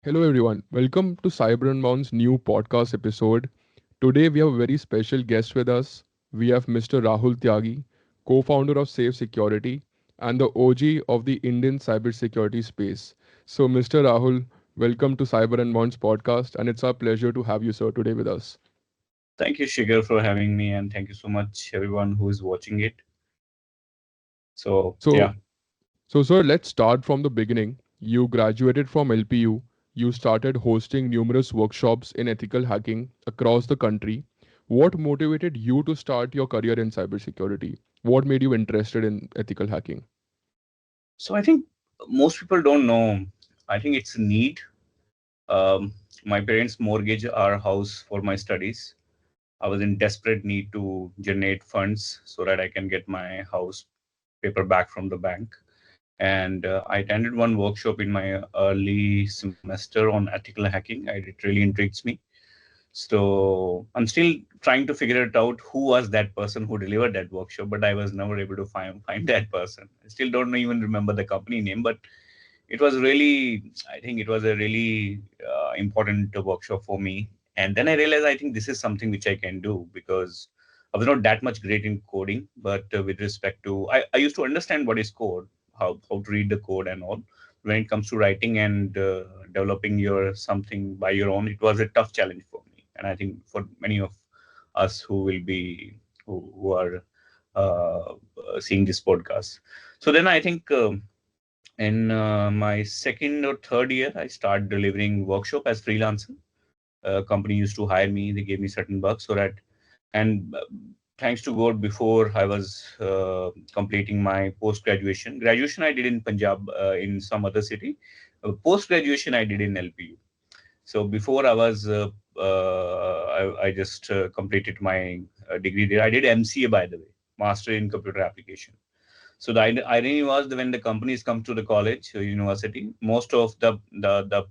Hello everyone, welcome to Cyber Unbound's new podcast episode. Today we have a very special guest with us. We have Mr. Rahul Tyagi, co-founder of Safe Security and the OG of the Indian cybersecurity space. So Mr. Rahul, welcome to Cyber Unbound's podcast and it's our pleasure to have you sir today with us. Thank you, Shigar, for having me, and thank you so much, everyone who is watching it. So, So yeah. so sir, let's start from the beginning. You graduated from LPU. You started hosting numerous workshops in ethical hacking across the country. What motivated you to start your career in cybersecurity? What made you interested in ethical hacking? So, I think most people don't know. I think it's a need. Um, my parents mortgaged our house for my studies. I was in desperate need to generate funds so that I can get my house paper back from the bank. And I attended one workshop in my early semester on ethical hacking. It really intrigues me. So I'm still trying to figure it out who was that person who delivered that workshop, but I was never able to find that person. I still don't even remember the company name, but it was really, I think it was a really important workshop for me. And then I realized I think this is something which I can do because I was not that much great in coding, but with respect to, I used to understand what is code, how to read the code and all. When it comes to writing and developing your something by your own, it was a tough challenge for me. And I think for many of us who will be, who are seeing this podcast. So then I think in my second or third year, I started delivering workshop as freelancer. Company used to hire me. They gave me certain work so that, and thanks to God, before I was completing my post graduation. Graduation I did in Punjab, in some other city. Post graduation I did in LPU. So before I was, I just completed my degree there. I did MCA, by the way, Master in Computer Application. So the irony was that when the companies come to the college or university, most of the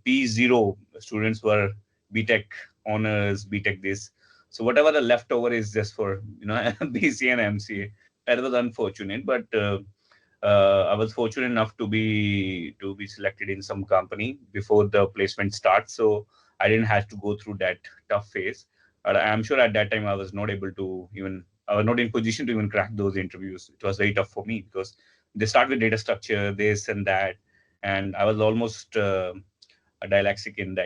P0 students were BTech honors, BTech this. So whatever the leftover is just for BC and MCA. That was unfortunate, but I was fortunate enough to be selected in some company before the placement starts. So I didn't have to go through that tough phase. But I'm sure at that time I was not able to even I was not in position to even crack those interviews. It was very tough for me because they start with data structure, this and that, and I was almost a dyslexic in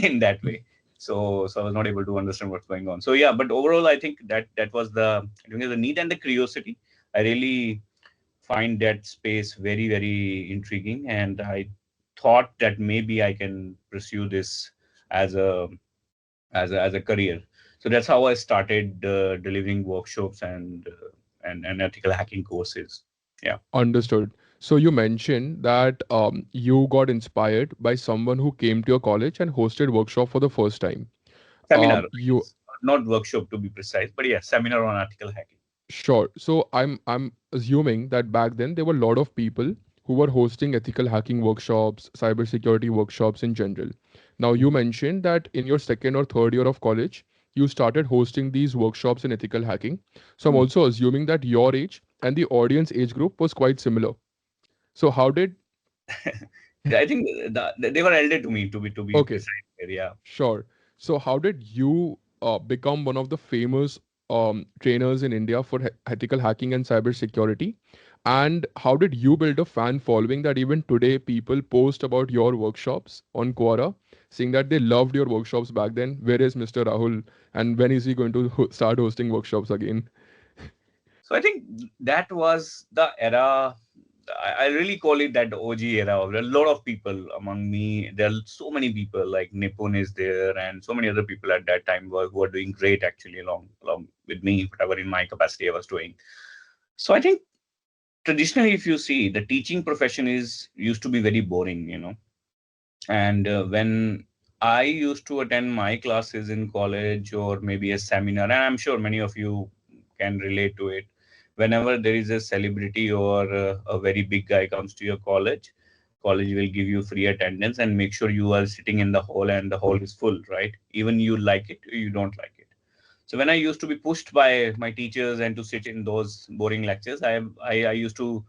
in that way. So I was not able to understand what's going on. So yeah, but overall, I think that was the need and the curiosity. I really find that space very very intriguing, and I thought that maybe I can pursue this as a career. So that's how I started delivering workshops and ethical hacking courses. Yeah, Understood. So you mentioned that you got inspired by someone who came to your college and hosted workshop for the first time. seminar, I You guess. Not workshop to be precise, but yeah, seminar on ethical hacking. Sure. So I'm assuming that back then there were a lot of people who were hosting ethical hacking workshops, cybersecurity workshops in general. Now you Mhm. mentioned that in your second or third year of college, you started hosting these workshops in ethical hacking. So I'm Mm. also assuming that your age and the audience age group was quite similar. So how did I think they were elder to me to be okay, precise here. Yeah. sure. So how did you become one of the famous trainers in India for ethical hacking and cybersecurity? And how did you build a fan following that even today people post about your workshops on Quora, saying that they loved your workshops back then? Where is Mr. Rahul? And when is he going to start hosting workshops again? So I think that was the era. I really call it that OG era. A lot of people among me. There are so many people like Nipun is there, and so many other people at that time who are doing great actually along with me, whatever in my capacity I was doing. So I think traditionally, if you see, the teaching profession is used to be very boring, And when I used to attend my classes in college or maybe a seminar, and I'm sure many of you can relate to it, whenever there is a celebrity or a very big guy comes to your college will give you free attendance and make sure you are sitting in the hall and the hall is full, right? Even you like it or you don't like it. So when I used to be pushed by my teachers and to sit in those boring lectures, I used to,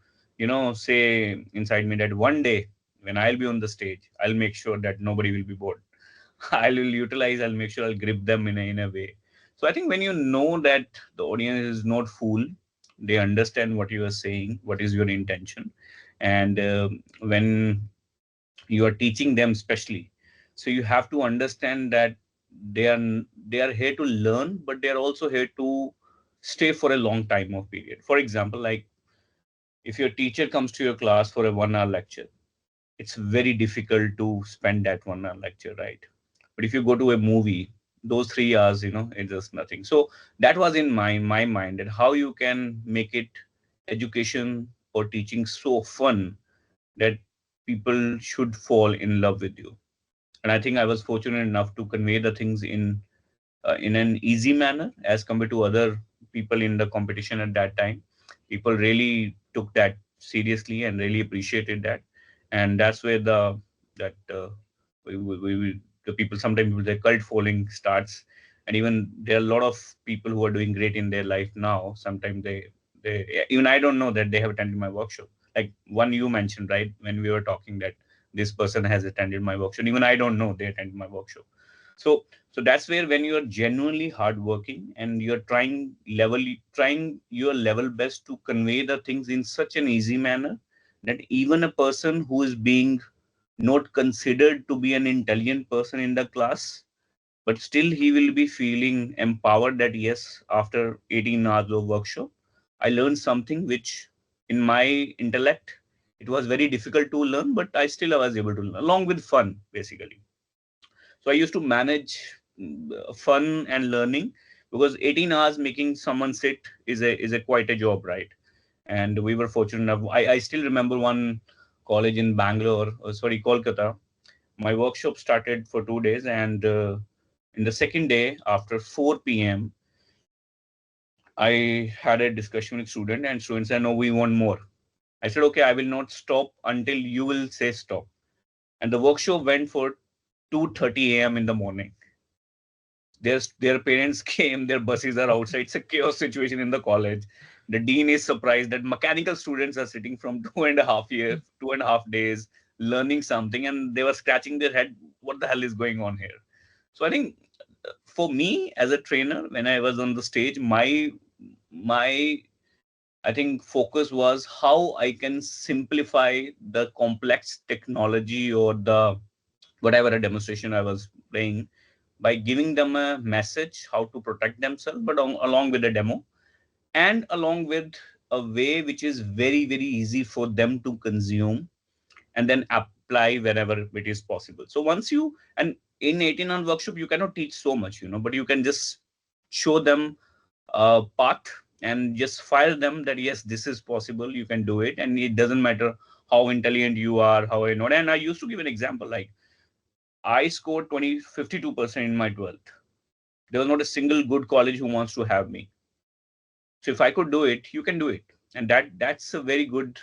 say inside me that one day when I'll be on the stage, I'll make sure that nobody will be bored. I'll make sure I'll grip them in a way. So I think when you know that the audience is not fool, they understand what you are saying, what is your intention. And when you are teaching them especially, so you have to understand that they are they are here to learn, but they are also here to stay for a long time of period. For example, like if your teacher comes to your class for a 1 hour lecture, it's very difficult to spend that 1 hour lecture, right? But if you go to a movie, those 3 hours, it's just nothing. So that was in my mind, that how you can make it education or teaching so fun that people should fall in love with you. And I think I was fortunate enough to convey the things in an easy manner as compared to other people in the competition at that time. People really took that seriously and really appreciated that, and that's where that the people, sometimes the cult following starts. And even there are a lot of people who are doing great in their life now. Sometimes they even I don't know that they have attended my workshop. Like one you mentioned, right, when we were talking, that this person has attended my workshop. Even I don't know they attended my workshop. So that's where, when you are genuinely hardworking and you're trying your level best to convey the things in such an easy manner, that even a person who is being not considered to be an intelligent person in the class, but still he will be feeling empowered that yes, after 18 hours of workshop, I learned something which in my intellect it was very difficult to learn, but I still was able to learn along with fun, basically. So I used to manage fun and learning, because 18 hours making someone sit is a quite a job, right? And we were fortunate enough. I still remember one college in Bangalore, sorry, Kolkata. My workshop started for 2 days, and in the second day, after 4 p.m., I had a discussion with student, and students said, "No, we want more." I said, "Okay, I will not stop until you will say stop." And the workshop went for 2:30 a.m. in the morning. Their parents came, their buses are outside. It's a chaos situation in the college. The dean is surprised that mechanical students are sitting from 2.5 years, 2.5 days, learning something, and they were scratching their head, what the hell is going on here? So I think for me as a trainer, when I was on the stage, my I think focus was how I can simplify the complex technology, or the whatever a demonstration I was playing, by giving them a message how to protect themselves, but along with a demo, and along with a way which is very, very easy for them to consume and then apply wherever it is possible. So once you, and in 18-hour workshop, you cannot teach so much, but you can just show them a path and just fire them that yes, this is possible, you can do it, and it doesn't matter how intelligent you are, how I know. And I used to give an example, like I scored 52% in my 12th. There was not a single good college who wants to have me. So if I could do it, you can do it. And that's a very good,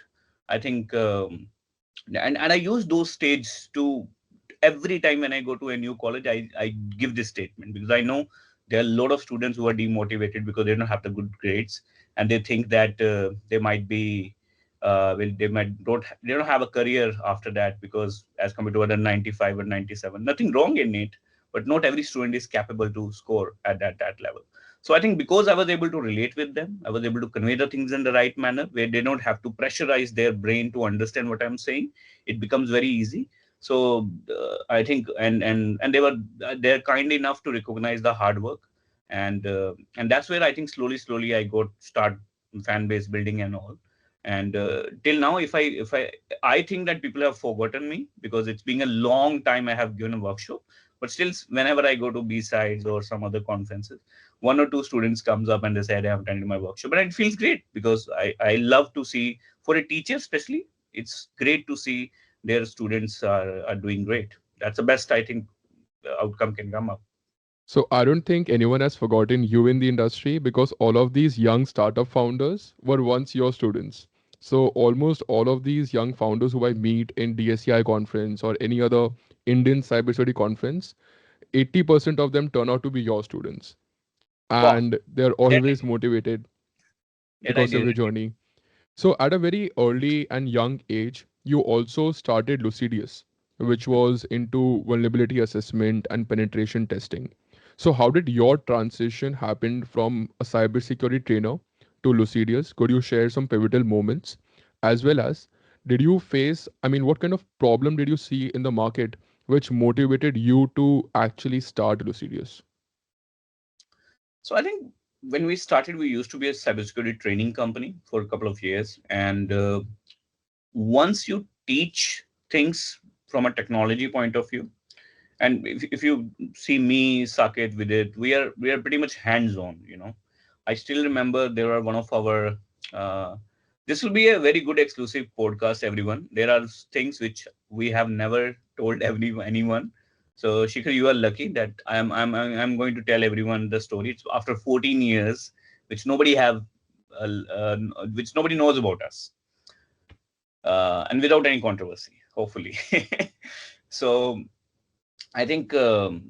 I think, and I use those stages to, every time when I go to a new college, I give this statement, because I know there are a lot of students who are demotivated because they don't have the good grades, and they think that they might be they don't have a career after that, because as compared to other 95 or 97, nothing wrong in it, but not every student is capable to score at that level. So I think because I was able to relate with them, I was able to convey the things in the right manner, where they don't have to pressurize their brain to understand what I'm saying. It becomes very easy. So I think, and they're kind enough to recognize the hard work, and that's where I think slowly I got start fan base building and all. And till now, if I think that people have forgotten me, because it's been a long time I have given a workshop, but still, whenever I go to B sides or some other conferences, one or two students comes up and they say, "I have attended my workshop," and it feels great, because I love to see, for a teacher especially, it's great to see their students are doing great. That's the best, I think, outcome can come up. So I don't think anyone has forgotten you in the industry, because all of these young startup founders were once your students. So almost all of these young founders who I meet in DSCI conference or any other Indian cybersecurity conference, 80% of them turn out to be your students. Wow, And they're that always motivated that I because of didn't. your journey. So at a very early and young age, you also started Lucideus, which was into vulnerability assessment and penetration testing. So, how did your transition happen from a cybersecurity trainer to Lucideus? Could you share some pivotal moments, as well as did you face? I mean, what kind of problem did you see in the market which motivated you to actually start Lucideus? So I think when we started, we used to be a cybersecurity training company for a couple of years. And once you teach things from a technology point of view, and if you see me, Saket, with it, we are pretty much hands on. I still remember there were one of our. This will be a very good exclusive podcast, everyone. There are things which we have never told anyone. So Shikhar, you are lucky that I'm going to tell everyone the story. It's after 14 years, which nobody have, which nobody knows about us, and without any controversy, hopefully. So I think so.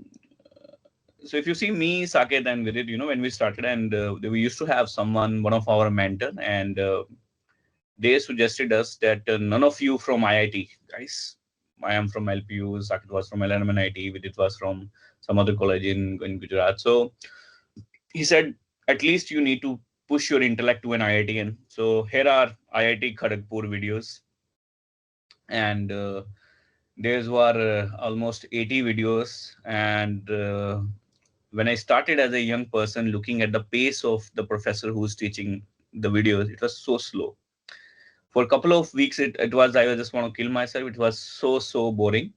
If you see me, Saket, and Vidit, when we started, and we used to have someone, one of our mentor, and they suggested us that none of you from IIT, guys. I am from LPU. Saket was from LNM IT. Vidit was from some other college in Gujarat. So he said, at least you need to push your intellect to an IITian. So here are IIT Kharagpur videos, and these were almost 80 videos. And when I started as a young person, looking at the pace of the professor who's teaching the videos, it was so slow. For a couple of weeks, it was, I just want to kill myself. It was so boring.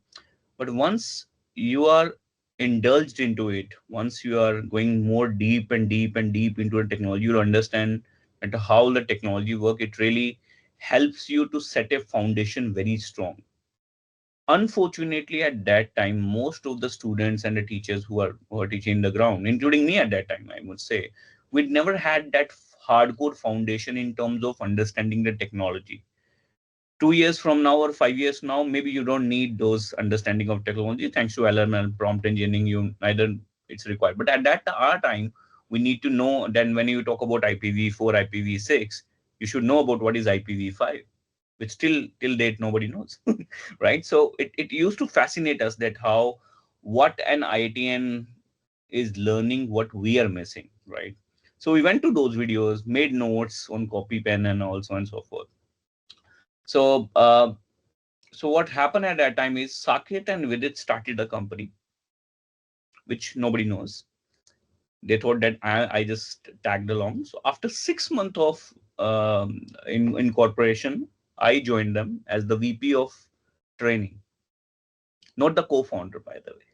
But once you are indulged into it, once you are going more deep and deep and deep into the technology, you understand at how the technology work. It really helps you to set a foundation very strong. Unfortunately, at that time, most of the students and the teachers who are teaching the ground, including me at that time, I would say, we'd never had that hardcore foundation in terms of understanding the technology. 2 years from now or 5 years now, maybe you don't need those understanding of technology. Thanks to LLM and prompt engineering, you neither it's required. But at that our time, we need to know. Then when you talk about IPv4, IPv6, you should know about what is IPv5, which still till date nobody knows, right? So it used to fascinate us that how what an IITN is learning, what we are missing, right? So we went to those videos, made notes on copy pen and also and so forth. So so what happened at that time is Saket and Vidit started a company which nobody knows. They thought that I just tagged along. So after 6 months of in corporation, I joined them as the VP of training, not the co-founder, by the way.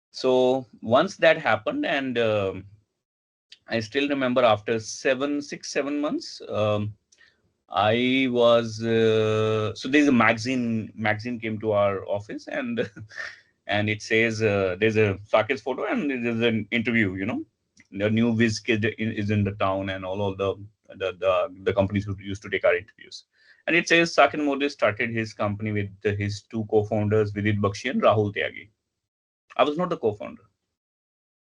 So once that happened, and I still remember after 7 6 7 months, I was so there's a magazine came to our office, and and it says there's a Saket's photo and there's an interview. The new Viz kid is in the town, and all the companies who used to take our interviews. And it says Saket Modi started his company with his two co-founders, Vidit Bakshi and Rahul Tyagi. I was not the co-founder.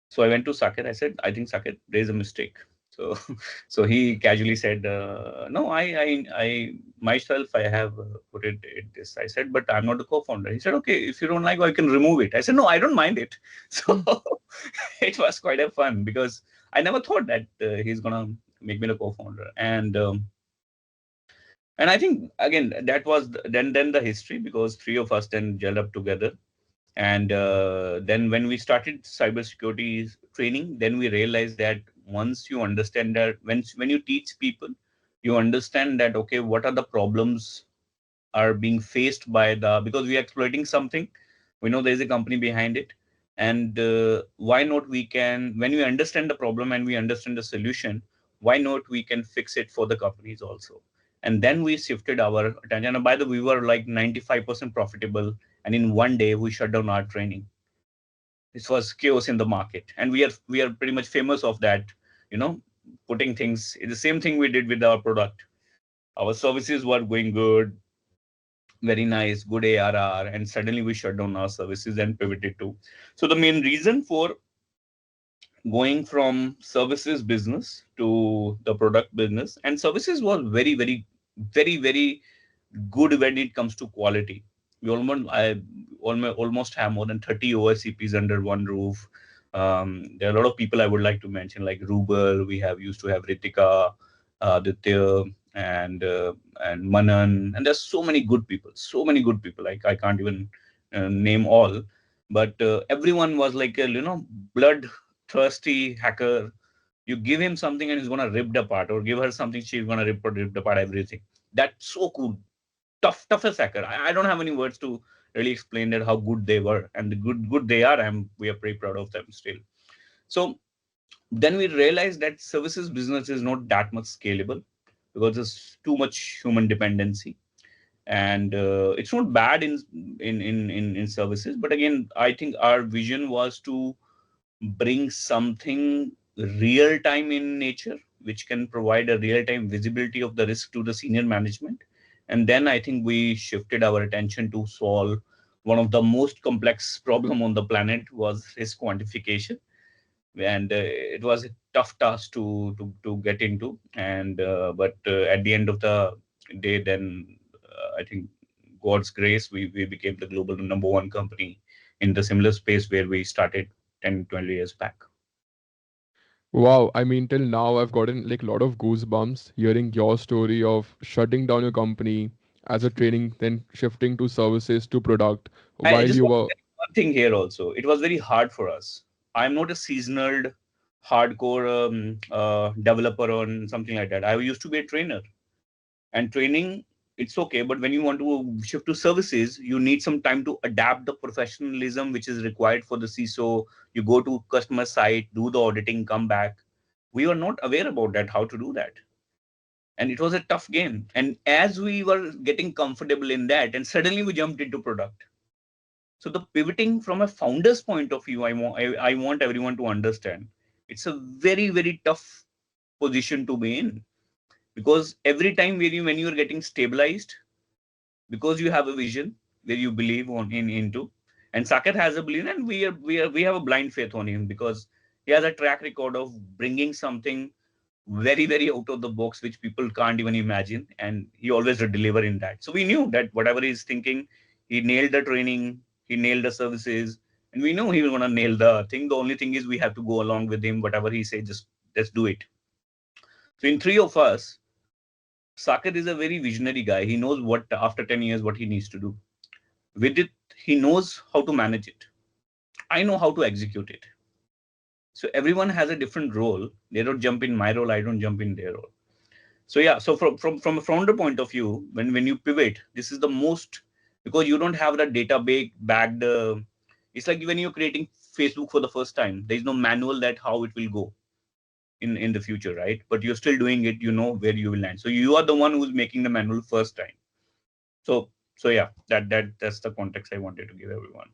So I went to Saket. I said, I think Saket, there is a mistake. So, so he casually said, no, I myself, I have put it this. I said, but I'm not the co-founder. He said, okay, if you don't like, I can remove it. I said, no, I don't mind it. So Hmm. it was quite a fun because I never thought that he's gonna make me the co-founder. And I think again that was then the history, because three of us then gelled up together. And then when we started cybersecurity training, then we realized that once you understand that, when you teach people, you understand that okay, what are the problems are being faced by the, because we are exploiting something, we know there is a company behind it, and why not we can, when we understand the problem and we understand the solution, why not we can fix it for the companies also. And then we shifted our attention, and by the way, we were like 95% profitable, and in one day we shut down our training. This was chaos in the market, and we are pretty much famous of that, you know putting things, the same thing we did with our product. Our services were going good, very nice, good ARR, and suddenly we shut down our services and pivoted to. So the main reason for going from services business to the product business, and services was very good when it comes to quality. We almost have more than 30 OSCPs under one roof. There are a lot of people I would like to mention, like Rubel. We have used to have Ritika, Aditya, and Manan, and there's so many good people, so many good people. Like I can't even name all, but everyone was like a bloodthirsty hacker. You give him something and he's gonna rip it apart, or give her something, she's gonna rip apart everything. That's so cool. Toughest hacker. I don't have any words to really explain that how good they were, and the good they are. We are pretty proud of them still. So then we realized that services business is not that much scalable because there's too much human dependency, and it's not bad in services. But again, I think our vision was to bring something real time in nature, which can provide a real time visibility of the risk to the senior management. And then I think we shifted our attention to solve one of the most complex problem on the planet, was risk quantification. And it was a tough task to get into. And but at the end of the day, then I think God's grace, we became the global number one company in the similar space where we started 10, 20 years back. Wow, I mean, till now I've gotten like a lot of goosebumps hearing your story of shutting down your company as a training, then shifting to services to product I while just you want were. to tell you one thing here also. It was very hard for us. I'm not a seasoned, hardcore developer or something like that. I used to be a trainer, and training, it's okay. But when you want to shift to services, you need some time to adapt the professionalism which is required for the CISO. You go to customer site, do the auditing, come back. We were not aware about that, how to do that. And it was a tough game. And as we were getting comfortable in that, and suddenly we jumped into product. So the pivoting from a founder's point of view, I want everyone to understand it's a very, very tough position to be in, because every time when you're getting stabilized, because you have a vision where you believe into, and Saket has a belief, and we have a blind faith on him, because he has a track record of bringing something very, very out of the box which people can't even imagine, and he always deliver in that. So we knew that whatever he's thinking, he nailed the training, he nailed the services, and we know he was going to nail the thing. The only thing is we have to go along with him. Whatever he says, just let's do it. So in three of us, Saket is a very visionary guy. He knows what after 10 years what he needs to do with it. He knows how to manage it. I know how to execute it. So everyone has a different role. They don't jump in my role, I don't jump in their role. So yeah, so from a founder point of view, when you pivot, this is the most, because you don't have the database backed. It's like when you're creating Facebook for the first time. There is no manual that how it will go in the future, right? But you're still doing it. You know where you will land. So you are the one who's making the manual first time. So yeah, that's the context I wanted to give everyone.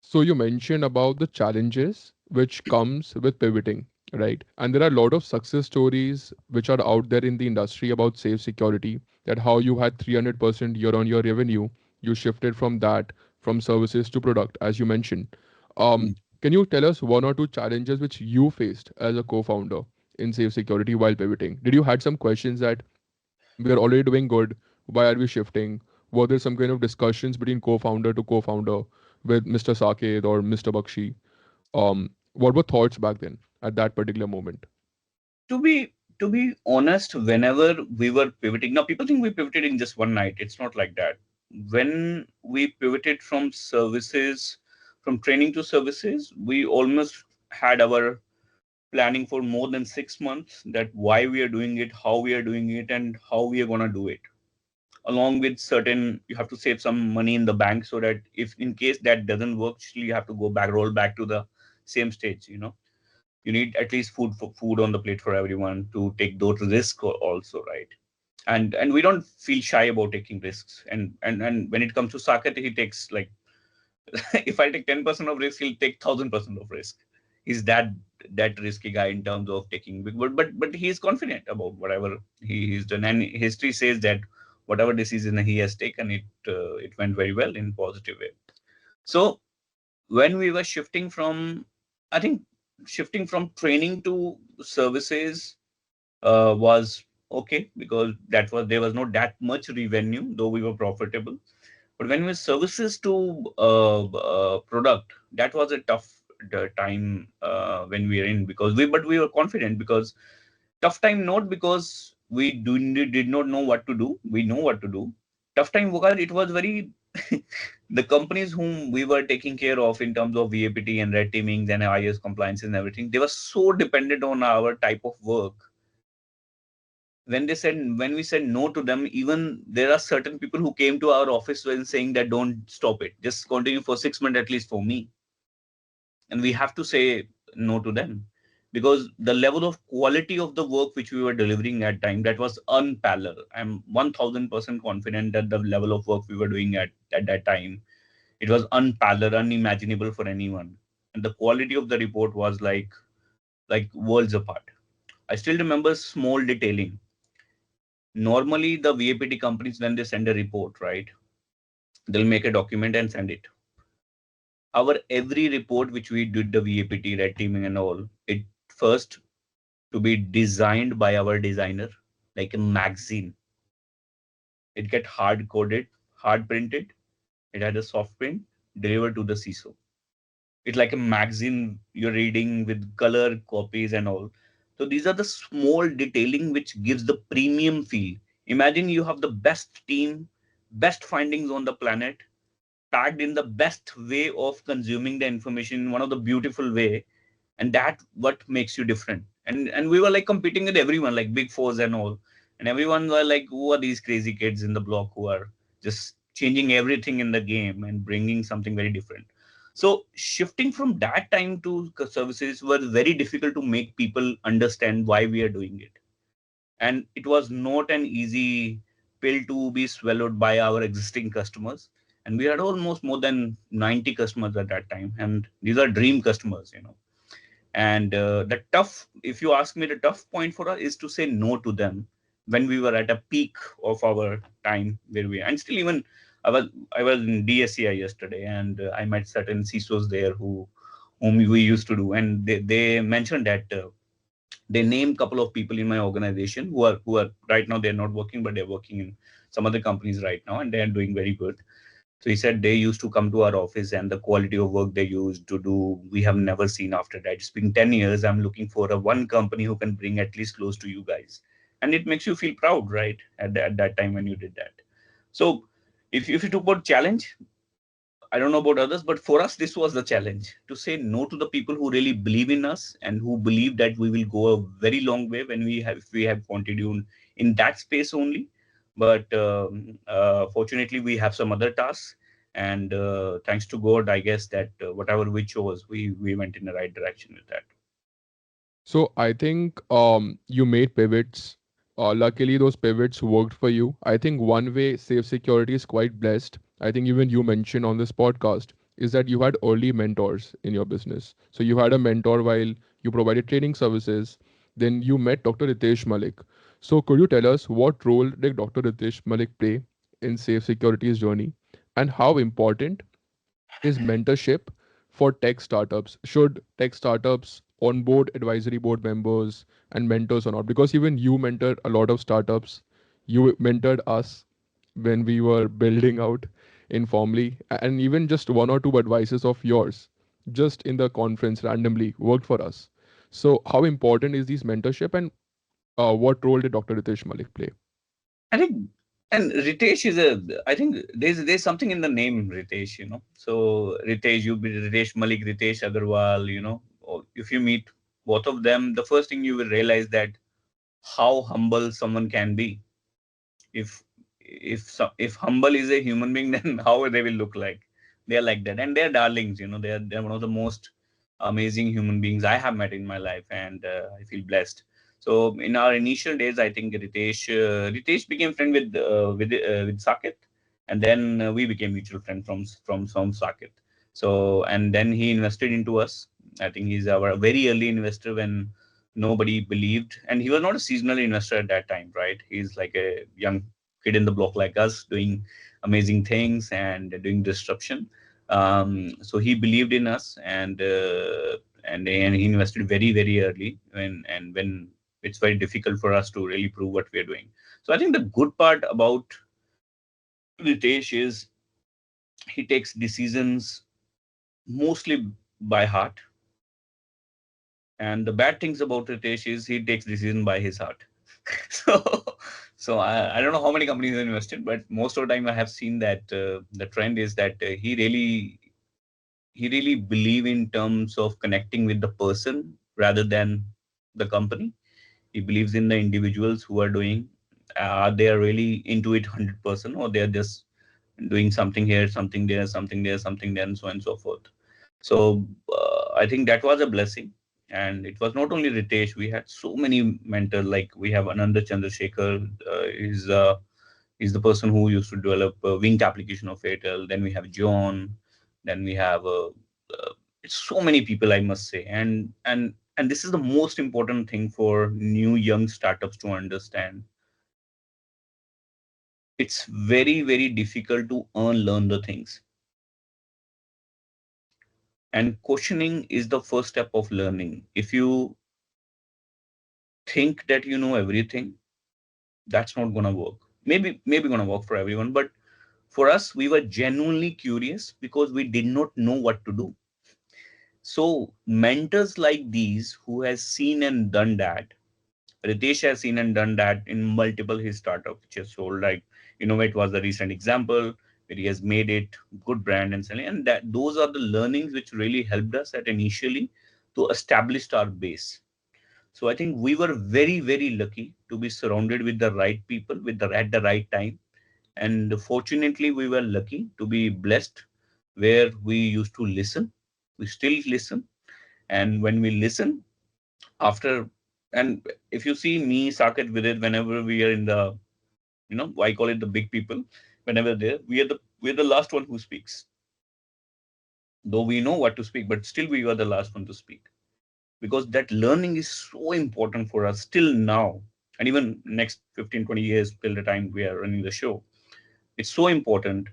So you mentioned about the challenges which comes with pivoting, right? And there are a lot of success stories which are out there in the industry about safe security, that how you had 300% year on year revenue, you shifted from that, from services to product, as you mentioned. Um, can you tell us one or two challenges which you faced as a co-founder in safe security while pivoting? Did you had some questions that we are already doing good, why are we shifting? Were there some kind of discussions between co-founder to co-founder with Mr. Saked or Mr. Bakshi? What were thoughts back then at that particular moment? To be honest, whenever we were pivoting, now people think we pivoted in just one night. It's not like that. When we pivoted from services, from training to services, we almost had our planning for more than 6 months, that why we are doing it, how we are doing it, and how we are going to do it. Along with certain, you have to save some money in the bank, so that if in case that doesn't work, still you have to go back, roll back to the same stage. You need at least food on the plate for everyone to take those risks also, right? And we don't feel shy about taking risks. And when it comes to Saket, he takes like if I take 10% of risk, he'll take 1,000% of risk. He's that risky guy in terms of taking big, but he is confident about whatever he's done, and history says that whatever decision he has taken, it went very well in positive way. So when we were shifting from, I think shifting from training to services was okay, because there was not that much revenue, though we were profitable. But when we services to product, that was a tough time when we were in, because we were confident, because tough time not because did not know what to do. We know what to do. Tough time because it was very the companies whom we were taking care of in terms of VAPT and red teamings and IS compliance and everything, they were so dependent on our type of work. When we said no to them, even there are certain people who came to our office when saying that don't stop it, just continue for 6 months at least for me. And we have to say no to them, because the level of quality of the work which we were delivering at time, that was unparalleled. I'm 1000% confident that the level of work we were doing at that time, it was unparalleled, unimaginable for anyone. And the quality of the report was like worlds apart. I still remember small detailing. Normally the VAPT companies, when they send a report, right, they'll make a document and send it. Our every report which we did, the VAPT, red teaming and all, it first to be designed by our designer, like a magazine. It get hard coded, hard printed. It had a soft print delivered to the CISO. It's like a magazine you're reading with color copies and all. So these are the small detailing which gives the premium feel. Imagine you have the best team, best findings on the planet, packed in the best way of consuming the information in one of the beautiful way, and that what makes you different. And we were like competing with everyone, like big fours and all, and everyone were like, who are these crazy kids in the block who are just changing everything in the game and bringing something very different. So shifting from that time to services was very difficult to make people understand why we are doing it. And it was not an easy pill to be swallowed by our existing customers. And we had almost more than 90 customers at that time, and these are dream customers, and the tough, if you ask me, the tough point for us is to say no to them when we were at a peak of our time, where we, and still even I was in DSCI yesterday, and I met certain CISOs there whom we used to do, and they mentioned that they name couple of people in my organization who are right now, they're not working, but they're working in some other companies right now, and they are doing very good. So he said they used to come to our office, and the quality of work they used to do, we have never seen after that. It's been 10 years. I'm looking for a one company who can bring at least close to you guys. And it makes you feel proud, right? At that time when you did that. So if you talk about challenge, I don't know about others, but for us, this was the challenge, to say no to the people who really believe in us and who believe that we will go a very long way when if we have continued in that space only. But fortunately, we have some other tasks, and thanks to God, I guess that whatever we chose, we went in the right direction with that. So I think you made pivots. Luckily, those pivots worked for you. I think one way Safe Security is quite blessed. I think even you mentioned on this podcast is that you had early mentors in your business. So you had a mentor while you provided training services. Then you met Dr. Ritesh Malik. So could you tell us what role did Dr. Ritesh Malik play in Safe Security's journey, and how important is mentorship for tech startups? Should tech startups onboard advisory board members and mentors or not? Because even you mentored a lot of startups. You mentored us when we were building out informally, and even just one or two advices of yours just in the conference randomly worked for us. So how important is this mentorship, and what role did Dr. Ritesh Malik play? I think, and Ritesh is a, I think there's something in the name Ritesh, So Ritesh, you be Ritesh Malik, Ritesh Agarwal, or if you meet both of them, the first thing you will realize that how humble someone can be. If if humble is a human being, then how they will look like? They are like that, and they're darlings. They're one of the most amazing human beings I have met in my life, and I feel blessed. So in our initial days, I think Ritesh became friend with Saket, and then we became mutual friend from Saket. So and then he invested into us. I think he's our very early investor when nobody believed, and he was not a seasonal investor at that time, right? He's like a young kid in the block like us, doing amazing things and doing disruption. So he believed in us, and he invested very very early when it's very difficult for us to really prove what we are doing. So I think the good part about Ritesh is he takes decisions mostly by heart, and the bad things about Ritesh is he takes decision by his heart. so I don't know how many companies are invested, but most of the time I have seen that the trend is that he really believe in terms of connecting with the person rather than the company. He believes in the individuals who are doing, they are really into it 100%, or they are just doing something here, something there, something there, something there, and so on and so forth. So I think that was a blessing. And it was not only Ritesh, we had so many mentors. Like we have Ananda Chandrasekhar, is the person who used to develop a winged application of Airtel. Then we have John. Then we have it's so many people, I must say. And this is the most important thing for new young startups to understand. It's very very difficult to unlearn the things, and questioning is the first step of learning. If you think that you know everything, that's not gonna work. Maybe gonna work for everyone, but for us, we were genuinely curious because we did not know what to do. So mentors like these who has seen and done that, Ritesh has seen and done that in multiple his startup, which has sold. Like Innovate was the recent example where he has made it good brand and selling, and that those are the learnings which really helped us at initially to establish our base. So I think we were very very lucky to be surrounded with the right people with the at the right time, and fortunately we were lucky to be blessed where we used to listen. We still listen, and when we listen after, and if you see me, Saket, with it, whenever we are in the, I call it the big people, whenever there, we're the last one who speaks. Though we know what to speak, but still we are the last one to speak. Because that learning is so important for us still now. And even next 15, 20 years till the time we are running the show. It's so important.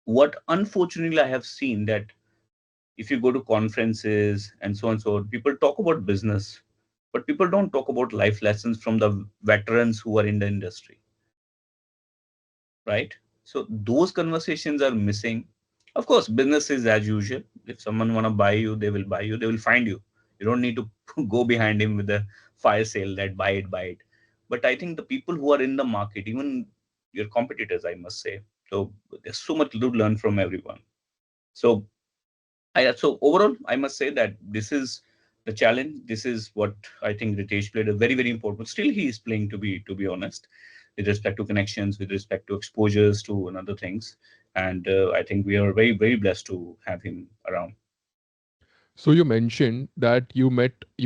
What unfortunately I have seen that if you go to conferences and so on and so on, people talk about business, but people don't talk about life lessons from the veterans who are in the industry, right? So those conversations are missing. Of course, business is as usual. If someone want to buy you, they will buy you, they will find you. You don't need to go behind him with a fire sale that buy it, buy it. But I think the people who are in the market, even your competitors, I must say, so there's so much to learn from everyone. So so overall, I must say that this is the challenge. This is what I think Ritesh played a very, very important. Still, he is playing, to be honest, with respect to connections, with respect to exposures to and other things. And I think we are very, very blessed to have him around. So you mentioned that you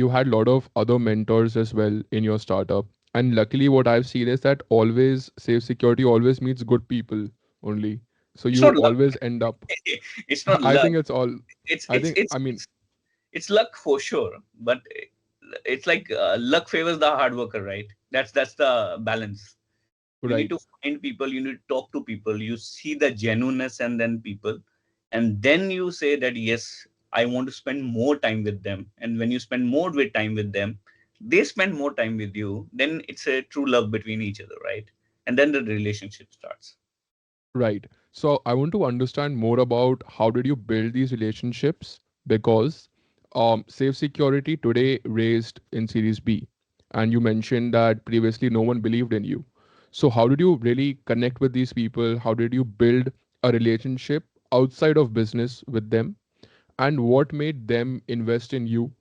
had a lot of other mentors as well in your startup. And luckily what I've seen is that always safe security always meets good people only. So It's you not luck. always end up It's not I luck. think it's all It's I it's think it's I mean it's it's luck for sure. But it's like luck favors the hard worker, right? That's the balance. You need right. to find people, you need to talk to people, you see the genuineness and then people, and then you say that yes, I want to spend more time with them. And when you spend more with time with them, they spend more time with you, then it's a true love between each other, right? And then the relationship starts. Right. So I want to understand more about how did you build these relationships, because Safe Security today raised in Series B, and you mentioned that previously no one believed in you. So how did you really connect with these people? How did you build a relationship outside of business with them? And what made them invest in you?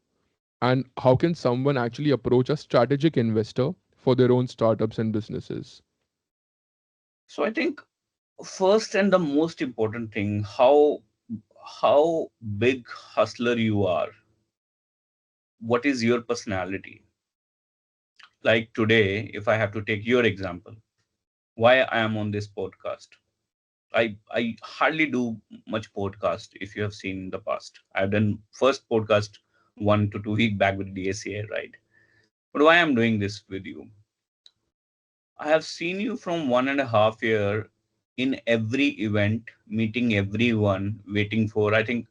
And how can someone actually approach a strategic investor for their own startups and businesses? So I think first and the most important thing, how big hustler you are, what is your personality. Like today, if I have to take your example, why I am on this podcast. I hardly do much podcast. If you have seen in the past, I've done first podcast 1 to 2 week back with DSCA, right? But why I'm doing this with you? I have seen you from 1.5 year in every event, meeting everyone, waiting for. I think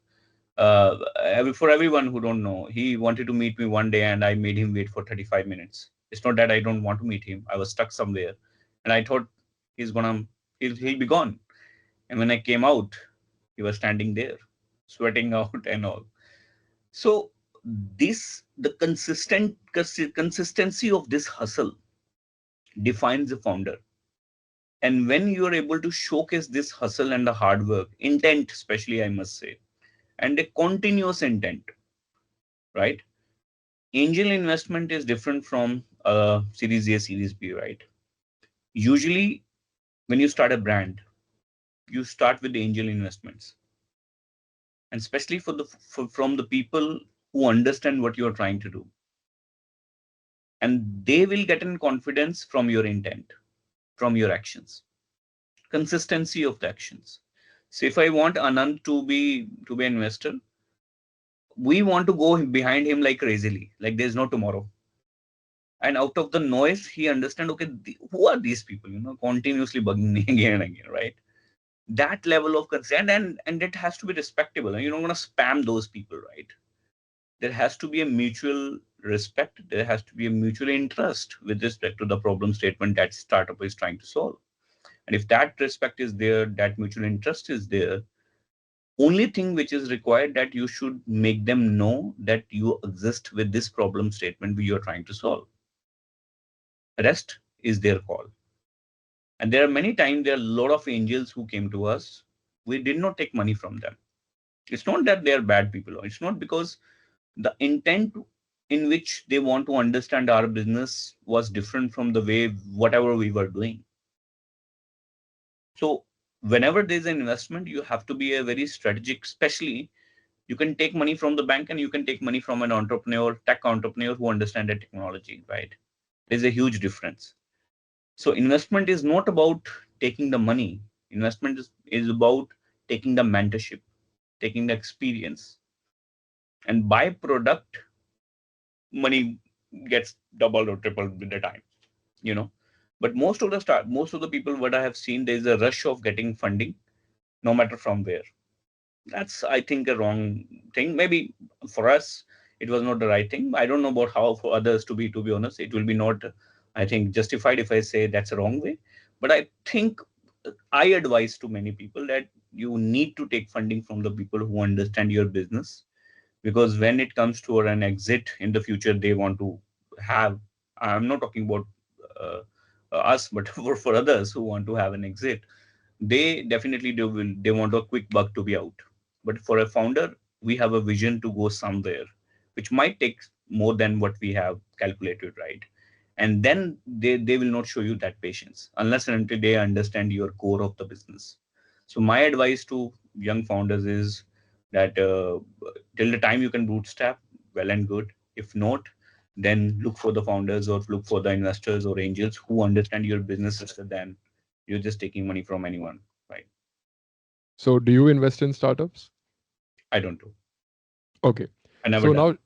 for everyone who don't know, he wanted to meet me one day, and I made him wait for 35 minutes. It's not that I don't want to meet him. I was stuck somewhere, and I thought he's gonna he'll be gone. And when I came out, he was standing there, sweating out and all. So the consistency of this hustle defines the founder. And when you are able to showcase this hustle and the hard work, intent, especially, I must say, and a continuous intent, right? Angel investment is different from Series A, Series B, right? Usually, when you start a brand, you start with angel investments, and especially from the people who understand what you are trying to do, and they will get in confidence from your intent, from your actions, consistency of the actions. So, if I want Anand to be an investor, we want to go behind him like crazily, like there's no tomorrow. And out of the noise, he understand, okay, who are these people, continuously bugging me again and again, right? That level of consent, and it has to be respectable, and you don't want to spam those people, right? There has to be a mutual respect, there has to be a mutual interest with respect to the problem statement that startup is trying to solve. And if that respect is there, that mutual interest is there, only thing which is required, that you should make them know that you exist with this problem statement you are trying to solve. Rest is their call. And there are many times, there are a lot of angels who came to us. We did not take money from them. It's not that they are bad people. It's not because the intent in which they want to understand our business was different from the way whatever we were doing. So whenever there's an investment, you have to be a very strategic, especially you can take money from the bank and you can take money from an entrepreneur, tech entrepreneur who understand the technology, right? There's a huge difference. So investment is not about taking the money. Investment is about taking the mentorship, taking the experience, and byproduct, money gets doubled or tripled with the time, you know. But most of the people, what I have seen, there's a rush of getting funding, no matter from where. That's, I think, a wrong thing. Maybe for us, it was not the right thing. I don't know about how for others, to be honest. It will be not, I think, justified if I say that's a wrong way. But I think I advise to many people that you need to take funding from the people who understand your business, because when it comes to an exit in the future, they want to have, I'm not talking about uh, us, but for others who want to have an exit, they definitely they want a quick buck to be out. But for a founder, we have a vision to go somewhere which might take more than what we have calculated, right? And then they will not show you that patience unless and until they understand your core of the business. So my advice to young founders is that till the time you can bootstrap, well and good. If not, then look for the founders or look for the investors or angels who understand your business rather than you're just taking money from anyone, right? So do you invest in startups? I don't do. Okay. I never So done.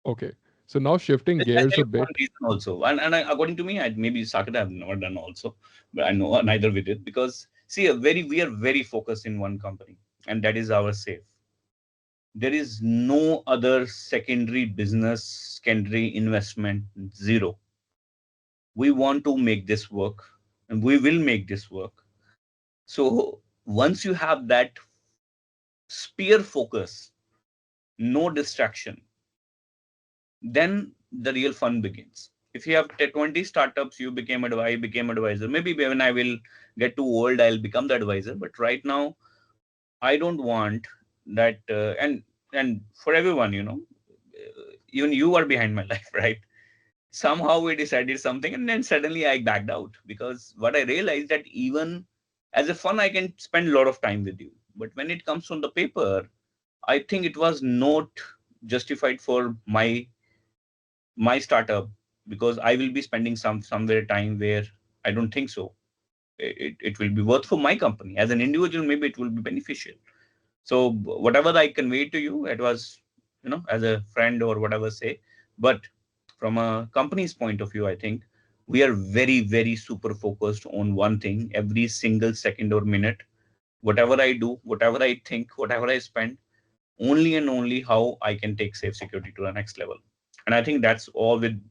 now, okay. So now shifting I'll gears tell a you one bit. reason also, and according to me, I maybe started. I've never done also, but I know neither with it, because see, we are very focused in one company, and that is our safe. There is no other secondary business, secondary investment, zero. We want to make this work, and we will make this work. So once you have that spear focus, no distraction, then the real fun begins. If you have 20 startups, you became advisor. Maybe when I will get too old, I'll become the advisor. But right now, I don't want that. And for everyone, even you are behind my life, right? Somehow we decided something, and then suddenly I backed out, because what I realized, that even as a fun, I can spend a lot of time with you. But when it comes from the paper, I think it was not justified for my startup, because I will be spending somewhere time where I don't think so. It will be worth for my company as an individual. Maybe it will be beneficial. So whatever I conveyed to you, it was, as a friend or whatever say. But from a company's point of view, I think we are very, very super focused on one thing every single second or minute. Whatever I do, whatever I think, whatever I spend, only and only how I can take safe security to the next level. And I think that's all with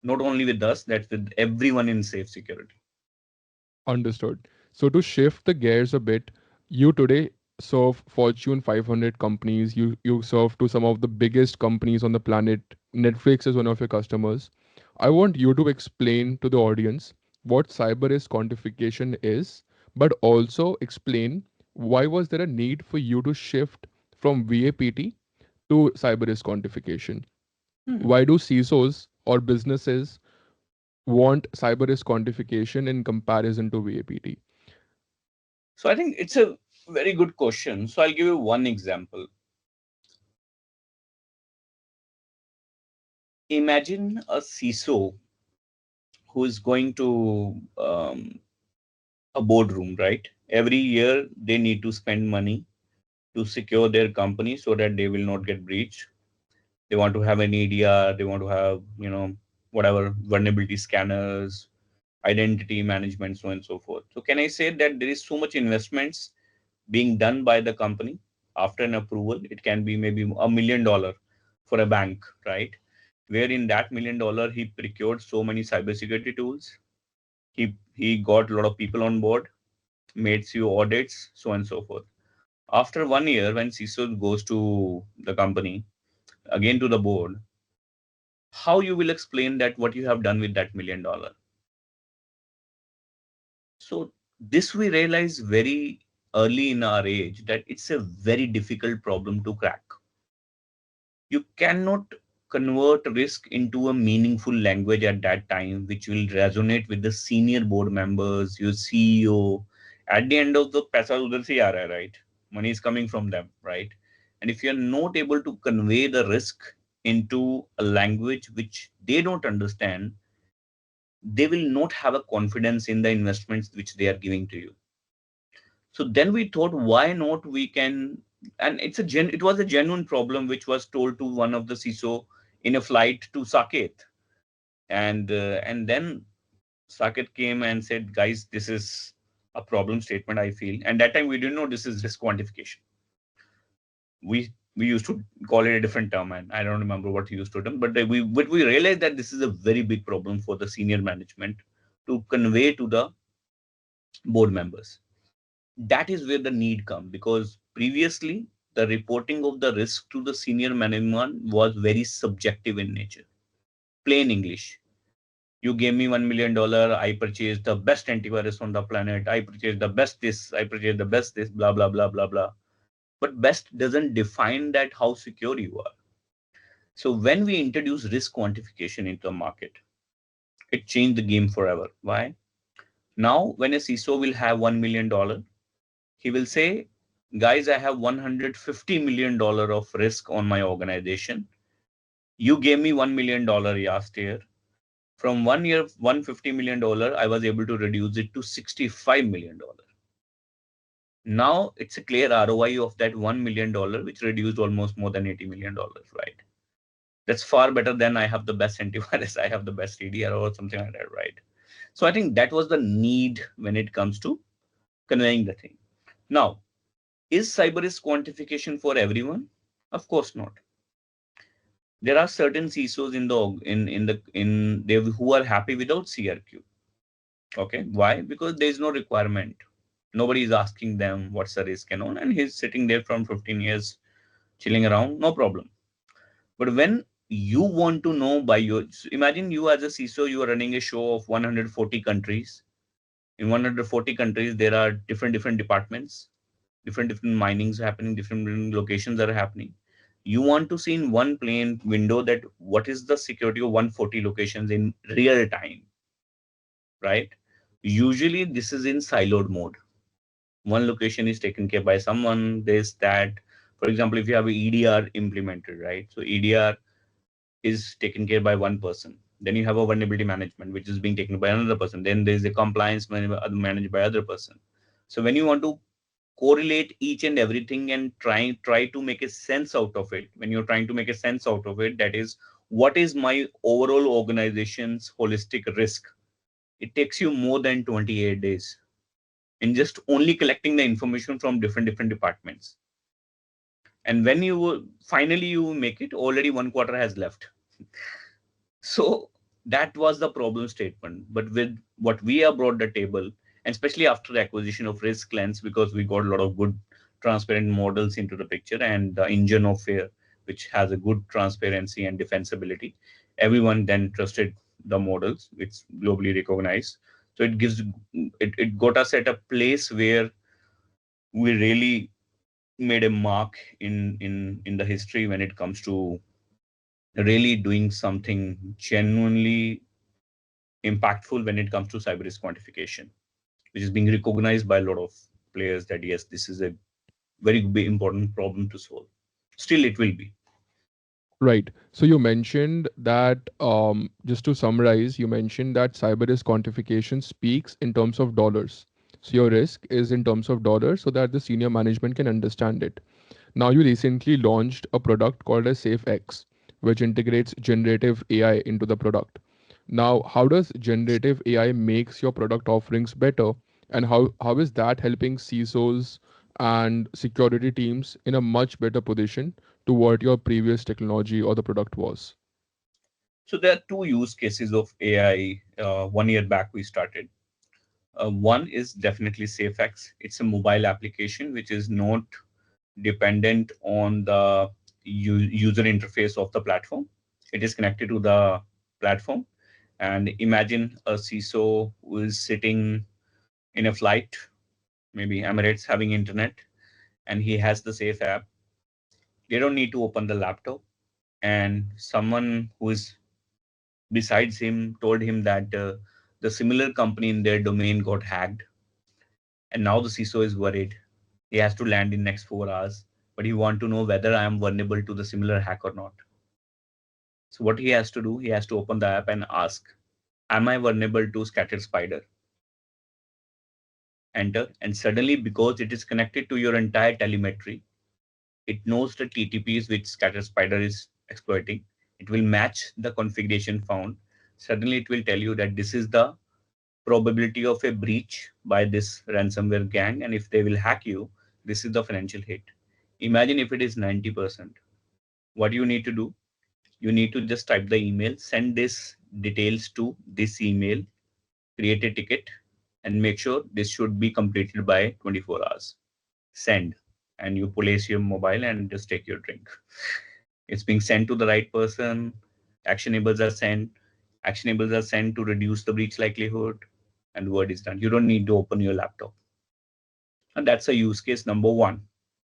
Not only with us, that's with everyone in safe security. Understood. So to shift the gears a bit, you today serve Fortune 500 companies. You serve to some of the biggest companies on the planet. Netflix is one of your customers. I want you to explain to the audience what cyber risk quantification is, but also explain why was there a need for you to shift from VAPT to cyber risk quantification? Hmm. Why do CISOs or businesses want cyber risk quantification in comparison to VAPT? So I think it's a very good question. So I'll give you one example. Imagine a CISO who is going to a boardroom, right? Every year they need to spend money to secure their company so that they will not get breached. They want to have an EDR, they want to have, whatever vulnerability scanners, identity management, so on and so forth. So can I say that there is so much investments being done by the company after an approval? It can be maybe $1 million for a bank, right? Where in that $1 million he procured so many cybersecurity tools. He got a lot of people on board, made few audits, so on and so forth. After 1 year, when CISO goes to the company, again to the board, how you will explain that what you have done with that $1 million? So this we realize very early in our age that it's a very difficult problem to crack. You cannot convert risk into a meaningful language at that time, which will resonate with the senior board members, your CEO. At the end of the paisa udhar se aa raha hai, right? Money is coming from them, right? And if you're not able to convey the risk into a language which they don't understand, they will not have a confidence in the investments which they are giving to you. So then we thought, why not we can, and it was a genuine problem which was told to one of the CISO in a flight to Saket, and then Saket came and said, guys, this is a problem statement I feel, and that time we didn't know this is risk quantification. We used to call it a different term, and I don't remember what he used to term, but we realized that this is a very big problem for the senior management to convey to the board members. That is where the need comes, because previously the reporting of the risk to the senior management was very subjective in nature. Plain English. You gave me $1 million, I purchased the best antivirus on the planet, I purchased the best this, I purchased the best this, blah blah blah blah blah. But best doesn't define that how secure you are. So when we introduce risk quantification into the market, it changed the game forever. Why? Now when a CISO will have $1 million, he will say, guys, I have $150 million of risk on my organization. You gave me $1 million last year. From 1 year, $150 million, I was able to reduce it to $65 million. Now it's a clear ROI of that $1 million, which reduced almost more than $80 million, right? That's far better than I have the best antivirus, I have the best EDR or something like that, right? So I think that was the need when it comes to conveying the thing. Now, is cyber risk quantification for everyone? Of course not. There are certain CISOs in they who are happy without CRQ. Okay, why? Because there is no requirement. Nobody is asking them what's the risk and all, and he's sitting there from 15 years chilling around, no problem. But when you want to know by your, imagine you as a CISO, you are running a show of 140 countries. In 140 countries, there are different departments, different minings happening, different locations are happening. You want to see in one plain window that what is the security of 140 locations in real time, right? Usually this is in siloed mode. One location is taken care by someone, this, that. For example, if you have a EDR implemented, right? So EDR is taken care by one person. Then you have a vulnerability management, which is being taken by another person. Then there's a compliance managed by other person. So when you want to correlate each and everything and try to make a sense out of it, when you're trying to make a sense out of it, that is, what is my overall organization's holistic risk, it takes you more than 28 days in just only collecting the information from different departments. And when you finally you make it, already 1 quarter has left. So That was the problem statement. But with what we have brought the table, and especially after the acquisition of Risk Lens, because we got a lot of good transparent models into the picture, and the engine of fear, which has a good transparency and defensibility, everyone then trusted the models. It's globally recognized. So it got us at a place where we really made a mark in the history when it comes to really doing something genuinely impactful when it comes to cyber risk quantification, which is being recognized by a lot of players that yes, this is a very big, important problem to solve. Still, it will be. Right. So you mentioned that, just to summarize, you mentioned that cyber risk quantification speaks in terms of dollars. So your risk is in terms of dollars so that the senior management can understand it. Now, you recently launched a product called as SafeX, which integrates generative AI into the product. Now, how does generative AI makes your product offerings better, and how is that helping CISOs and security teams in a much better position to what your previous technology or the product was? So there are two use cases of AI. 1 year back, we started. One is definitely SafeX. It's a mobile application which is not dependent on the user interface of the platform. It is connected to the platform. And imagine a CISO who is sitting in a flight, maybe Emirates, having internet, and he has the Safe app. They don't need to open the laptop. And someone who is besides him told him that the similar company in their domain got hacked, and now the CISO is worried. He has to land in next 4 hours, but he want to know whether I am vulnerable to the similar hack or not. So what he has to do, he has to open the app and ask, "Am I vulnerable to scattered spider?" Enter, and suddenly, because it is connected to your entire telemetry, it knows the TTPs which Scatter Spider is exploiting. It will match the configuration found. Suddenly, it will tell you that this is the probability of a breach by this ransomware gang, and if they will hack you, this is the financial hit. Imagine if it is 90%. What you need to do? You need to just type the email, send this details to this email, create a ticket, and make sure this should be completed by 24 hours. Send, and you place your mobile and just take your drink. It's being sent to the right person. Actionables are sent. Actionables are sent to reduce the breach likelihood, and word is done. You don't need to open your laptop. And that's a use case number one.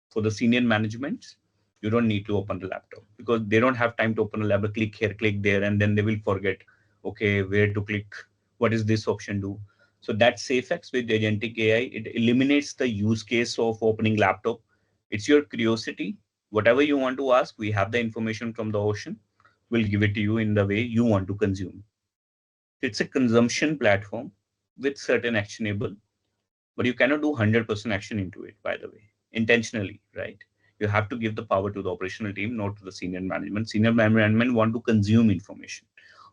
For the senior management, you don't need to open the laptop because they don't have time to open a laptop, click here, click there, and then they will forget, okay, where to click, what is this option do. So that's SafeX with agentic AI. It eliminates the use case of opening laptop. It's your curiosity. Whatever you want to ask, we have the information from the ocean. We'll give it to you in the way you want to consume. It's a consumption platform with certain actionable, but you cannot do 100% action into it, by the way, intentionally, right? You have to give the power to the operational team, not to the senior management. Senior management want to consume information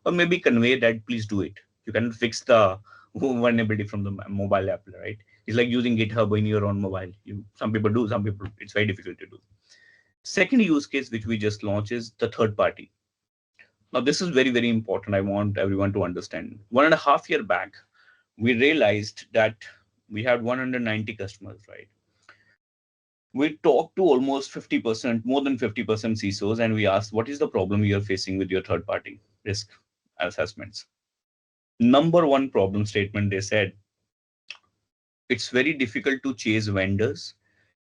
or maybe convey that, please do it. You cannot fix the vulnerability from the mobile app, right? It's like using GitHub in your own mobile. Some people do, some people, it's very difficult to do. Second use case, which we just launched, is the third party. Now, this is very, very important. I want everyone to understand. 1.5 years back, we realized that we had 190 customers, right? We talked to almost 50%, more than 50% CISOs, and we asked, what is the problem you are facing with your third party risk assessments? Number one problem statement, they said, it's very difficult to chase vendors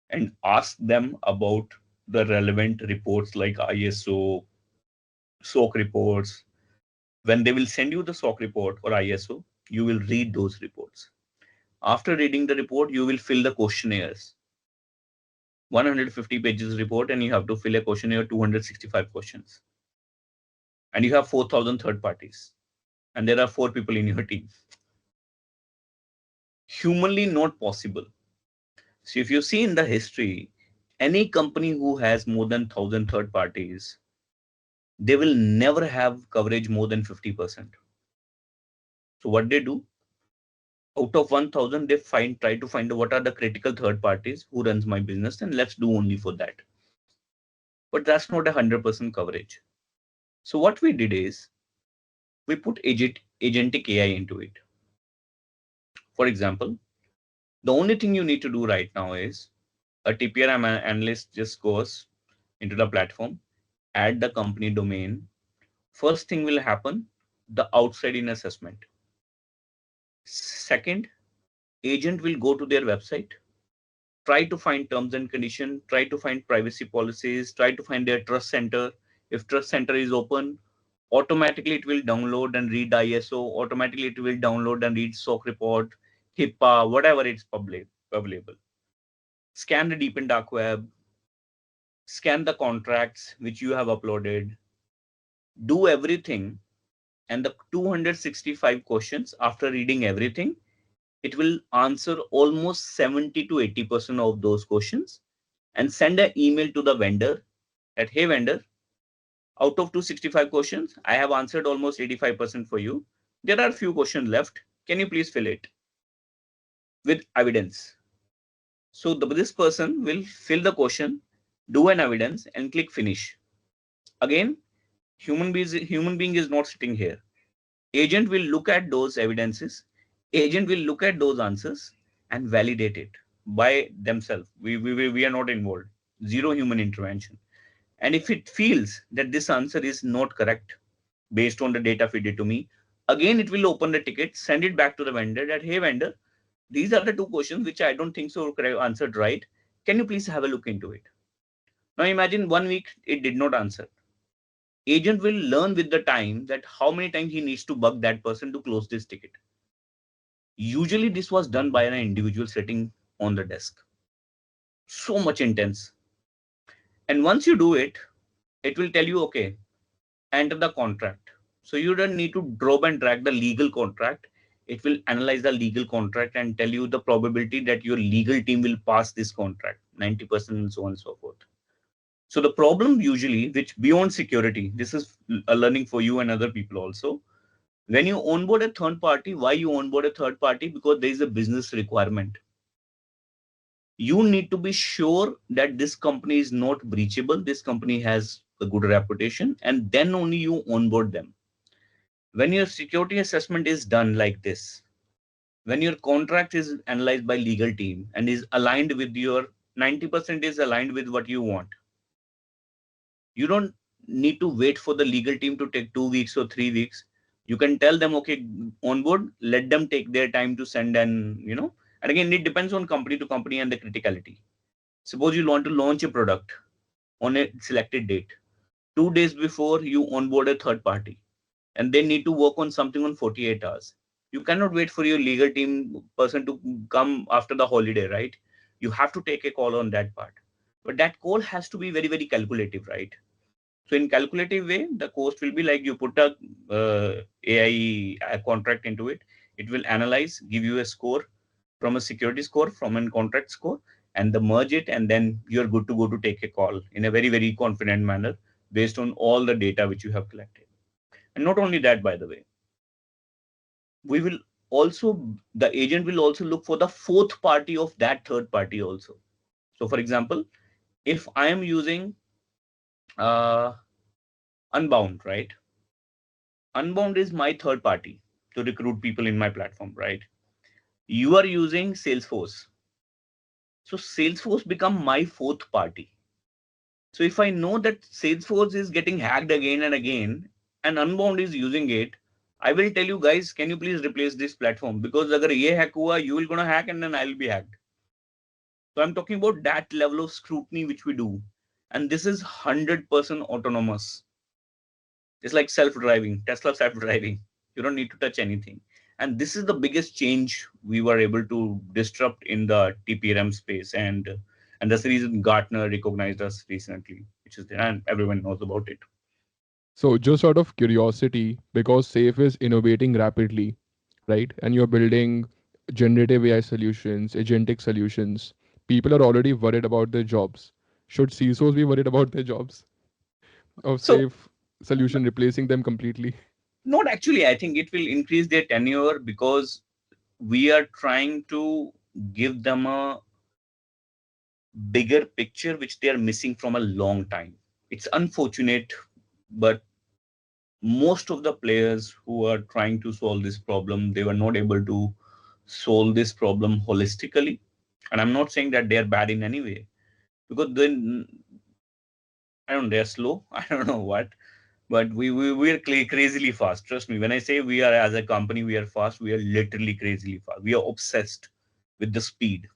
and ask them about the relevant reports like ISO, SOC reports. When they will send you the SOC report or ISO, you will read those reports. After reading the report, you will fill the questionnaires. 150 pages report, and you have to fill a questionnaire, 265 questions. And you have 4,000 third parties. And there are 4 people in your team. Humanly not possible. So if you see in the history, any company who has more than 1,000 third parties, they will never have coverage more than 50%. So what they do, out of 1,000, they try to find what are the critical third parties who runs my business, and let's do only for that. But that's not 100% coverage. So what we did is we put agentic AI into it. For example, the only thing you need to do right now is a TPRM analyst just goes into the platform, add the company domain. First thing will happen, the outside in assessment. Second, agent will go to their website, try to find terms and condition, try to find privacy policies, try to find their trust center. If trust center is open, automatically it will download and read ISO, automatically it will download and read SOC report, HIPAA, whatever it's public available. Scan the deep and dark web, scan the contracts which you have uploaded, do everything, and the 265 questions after reading everything, it will answer almost 70 to 80% of those questions and send an email to the vendor that, hey vendor, out of 265 questions, I have answered almost 85% for you. There are few questions left. Can you please fill it with evidence? So this person will fill the question, do an evidence, and click finish. Again, human being is not sitting here. Agent will look at those evidences. Agent will look at those answers and validate it by themselves. We are not involved. Zero human intervention. And if it feels that this answer is not correct based on the data feed to me, again it will open the ticket, send it back to the vendor that, hey vendor, these are the two questions which I don't think so answered right. Can you please have a look into it? Now imagine 1 week it did not answer. Agent will learn with the time that how many times he needs to bug that person to close this ticket. Usually this was done by an individual sitting on the desk. So much intense. And once you do it, it will tell you, okay, enter the contract. So you don't need to drop and drag the legal contract. It will analyze the legal contract and tell you the probability that your legal team will pass this contract, 90% and so on and so forth. So the problem usually, which beyond security, this is a learning for you and other people also. When you onboard a third party, why you onboard a third party? Because there is a business requirement. You need to be sure that this company is not breachable. This company has a good reputation, and then only you onboard them. When your security assessment is done like this, when your contract is analyzed by legal team and is aligned with your 90% is aligned with what you want, you don't need to wait for the legal team to take 2 weeks or 3 weeks. You can tell them, okay, on board, let them take their time to send, and again, it depends on company to company and the criticality. Suppose you want to launch a product on a selected date. 2 days before, you onboard a third party and they need to work on something on 48 hours. You cannot wait for your legal team person to come after the holiday, right? You have to take a call on that part. But that call has to be very, very calculative, right? So in calculative way, the cost will be like you put a AI contract into it. It will analyze, give you a score from a security score, from a contract score, and the merge it, and then you're good to go to take a call in a very, very confident manner based on all the data which you have collected. And not only that, by the way, we will also, the agent will also look for the fourth party of that third party also. So for example, if I am using uh, Unbound, right? Unbound is my third party to recruit people in my platform, right? You are using Salesforce. So Salesforce become my fourth party. So if I know that Salesforce is getting hacked again and again, and Unbound is using it, I will tell you guys, can you please replace this platform? Because agar ye hack hua, you will gonna hack and then I'll be hacked. So I'm talking about that level of scrutiny which we do. And this is 100% autonomous. It's like self-driving, Tesla self-driving. You don't need to touch anything. And this is the biggest change we were able to disrupt in the TPRM space. And that's the reason Gartner recognized us recently, which is there, and everyone knows about it. So, just out of curiosity, because Safe is innovating rapidly, right? And you're building generative AI solutions, agentic solutions, people are already worried about their jobs. Should CISOs be worried about their jobs of So Safe solution replacing them completely? not actually, I think it will increase their tenure because we are trying to give them a bigger picture which they are missing from a long time. It's unfortunate, but most of the players who are trying to solve this problem, they were not able to solve this problem holistically. And I'm not saying that they are bad in any way, because then I don't know, they're slow. I don't know what, but we're crazily fast. Trust me, when I say we are as a company, we are fast. We are literally crazily fast. We are obsessed with the speed.